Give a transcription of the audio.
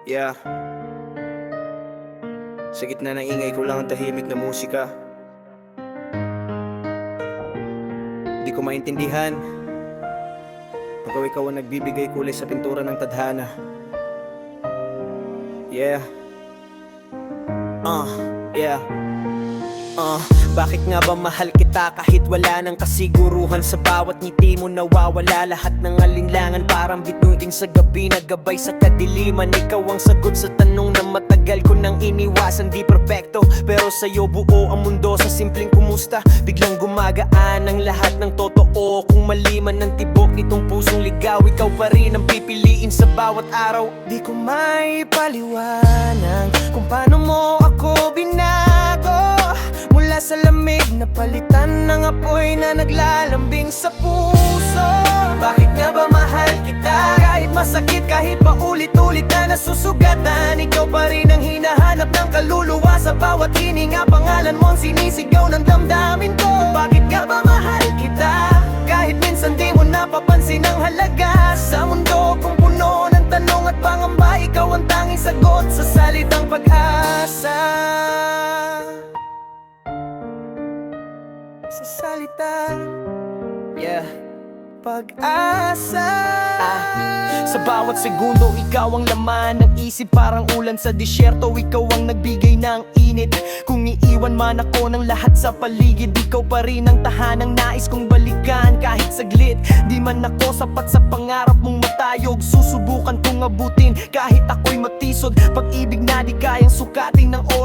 Yeah. Sa gitna ng ingay ko lang ang tahimik na musika. Di ko maintindihan pag ikaw ang nagbibigay kulay sa pintura ng tadhana. Yeah. Yeah. Bakit nga ba mahal kita kahit wala ng kasiguruhan? Sa bawat ngiti mo nawawala lahat ng alinlangan. Parang bituin sa gabi na gabay sa kadiliman. Ikaw ang sagot sa tanong na matagal ko nang iniwasan. Di perfecto pero sa'yo buo ang mundo. Sa simpleng kumusta biglang gumagaan ang lahat ng totoo. Kung maliman ng tibok nitong pusong ligaw, ikaw pa rin ang pipiliin sa bawat araw. Di ko maipaliwanag kung paano mo ako binago. Mula sa lamig na palitan ng apoy na naglalambing sa puso. Bakit nga ba mahal kita? Kahit masakit, kahit paulit-ulit na nasusugatan, ikaw pa rin ang hinahanap ng kaluluwa. Sa bawat hininga pangalan mo ang sinisigaw ng damdamin ko. Bakit nga ba mahal kita? Kahit minsan di mo napapansin ang halaga. Sa mundo kung puno ng tanong at pangamba, ikaw ang tanging sagot sa salitang pag-asa. Sa salita, yeah, pag-asa. Sa bawat segundo, ikaw ang laman ng isip. Parang ulan sa disyerto, ikaw ang nagbigay ng init. Kung iiwan man ako ng lahat sa paligid, ikaw pa rin ang tahanang nais kong balikan. Kahit saglit, di man ako sapat sa pangarap mong matayog. Susubukan kong abutin kahit ako'y matisod. Pag-ibig na di kayang sukatin ng oras.